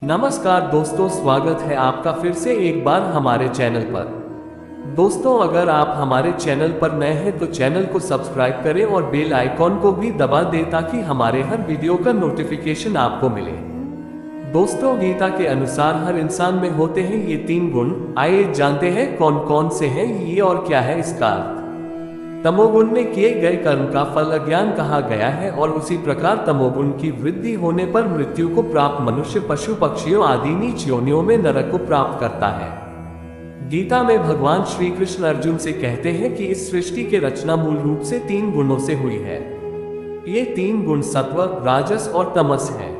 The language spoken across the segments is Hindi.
नमस्कार दोस्तों, स्वागत है आपका फिर से एक बार हमारे चैनल पर। दोस्तों, अगर आप हमारे चैनल पर नए हैं तो चैनल को सब्सक्राइब करें और बेल आइकॉन को भी दबा दें ताकि हमारे हर वीडियो का नोटिफिकेशन आपको मिले। दोस्तों, गीता के अनुसार हर इंसान में होते हैं ये 3 गुण। आइए जानते हैं कौन कौन से हैं ये और क्या है इसका अर्थ। तमोगुण में किए गए कर्म का फल अज्ञान कहा गया है और उसी प्रकार तमोगुण की वृद्धि होने पर मृत्यु को प्राप्त मनुष्य पशु पक्षियों आदि नीच योनियों में नरक को प्राप्त करता है। गीता में भगवान श्री कृष्ण अर्जुन से कहते हैं कि इस सृष्टि के रचना मूल रूप से 3 गुणों से हुई है। ये 3 गुण सत्व, राजस और तमस है।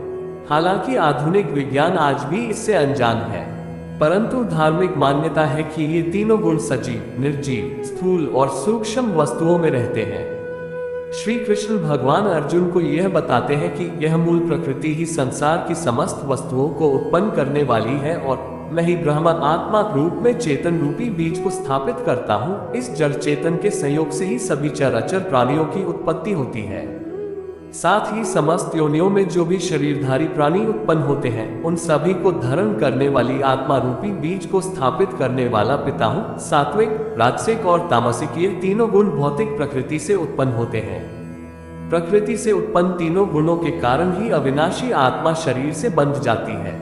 हालांकि आधुनिक विज्ञान आज भी इससे अनजान है, परंतु धार्मिक मान्यता है कि ये तीनों गुण सजीव, निर्जीव, स्थूल और सूक्ष्म वस्तुओं में रहते हैं। श्री कृष्ण भगवान अर्जुन को यह बताते हैं कि यह मूल प्रकृति ही संसार की समस्त वस्तुओं को उत्पन्न करने वाली है और मैं ही ब्रह्म आत्मा रूप में चेतन रूपी बीज को स्थापित करता हूँ। इस जड़ चेतन के संयोग से ही सभी चराचर प्राणियों की उत्पत्ति होती है। साथ ही समस्त योनियों में जो भी शरीरधारी प्राणी उत्पन्न होते हैं उन सभी को धारण करने वाली आत्मा रूपी बीज को स्थापित करने वाला पिता हूँ। सात्विक, राजसिक और तामसिक ये तीनों गुण भौतिक प्रकृति से उत्पन्न होते हैं। प्रकृति से उत्पन्न तीनों गुणों के कारण ही अविनाशी आत्मा शरीर से बंध जाती है।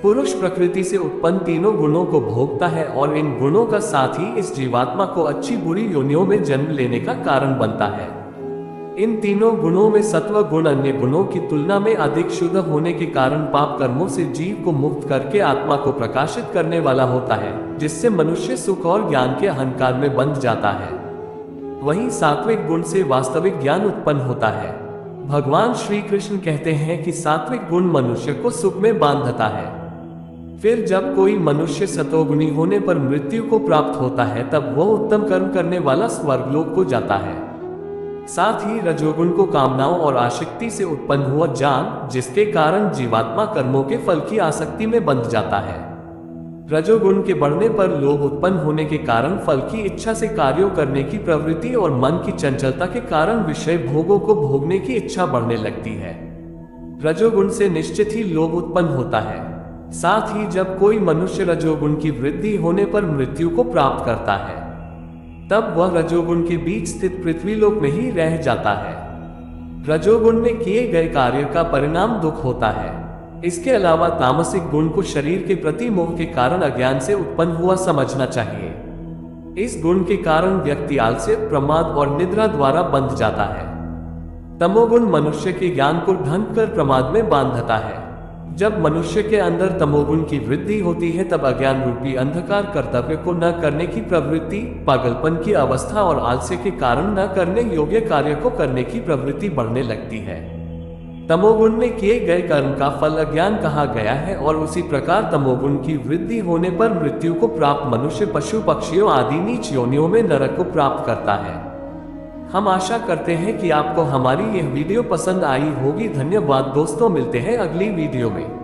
पुरुष प्रकृति से उत्पन्न तीनों गुणों को भोगता है और इन गुणों का साथ ही इस जीवात्मा को अच्छी बुरी योनियों में जन्म लेने का कारण बनता है। इन तीनों गुणों में सत्व गुण अन्य गुणों की तुलना में अधिक शुद्ध होने के कारण पाप कर्मों से जीव को मुक्त करके आत्मा को प्रकाशित करने वाला होता है, जिससे मनुष्य सुख और ज्ञान के अहंकार में बंध जाता है। वहीं सात्विक गुण से वास्तविक ज्ञान उत्पन्न होता है। भगवान श्री कृष्ण कहते हैं कि सात्विक गुण मनुष्य को सुख में बांधता है। फिर जब कोई मनुष्य सतोगुणी होने पर मृत्यु को प्राप्त होता है तब वह उत्तम कर्म करने वाला स्वर्गलोक को जाता है। साथ ही रजोगुण को कामनाओं और आसक्ति से उत्पन्न हुआ ज्ञान, जिसके कारण जीवात्मा कर्मों के फल की आसक्ति में बंध जाता है। रजोगुण के बढ़ने पर लोभ उत्पन्न होने के कारण फल की इच्छा से कार्यों करने की प्रवृत्ति और मन की चंचलता के कारण विषय भोगों को भोगने की इच्छा बढ़ने लगती है। रजोगुण से निश्चित ही लोभ उत्पन्न होता है। साथ ही जब कोई मनुष्य रजोगुण की वृद्धि होने पर मृत्यु को प्राप्त करता है तब वह रजोगुण के बीच स्थित पृथ्वीलोक में ही रह जाता है। रजोगुण में किए गए कार्य का परिणाम दुख होता है। इसके अलावा तामसिक गुण को शरीर के प्रति मोह के कारण अज्ञान से उत्पन्न हुआ समझना चाहिए। इस गुण के कारण व्यक्ति आलस्य, प्रमाद और निद्रा द्वारा बंध जाता है। तमोगुण मनुष्य के ज्ञान को ढंग कर प्रमाद में बांधता है। जब मनुष्य के अंदर तमोगुण की वृद्धि होती है तब अज्ञान रूपी अंधकार कर्तव्य को न करने की प्रवृत्ति, पागलपन की अवस्था और आलस्य के कारण न करने योग्य कार्य को करने की प्रवृत्ति बढ़ने लगती है। तमोगुण में किए गए कर्म का फल अज्ञान कहा गया है और उसी प्रकार तमोगुण की वृद्धि होने पर मृत्यु को प्राप्त मनुष्य पशु पक्षियों आदि नीच योनियों में नरक को प्राप्त करता है। हम आशा करते हैं कि आपको हमारी यह वीडियो पसंद आई होगी। धन्यवाद दोस्तों, मिलते हैं अगली वीडियो में।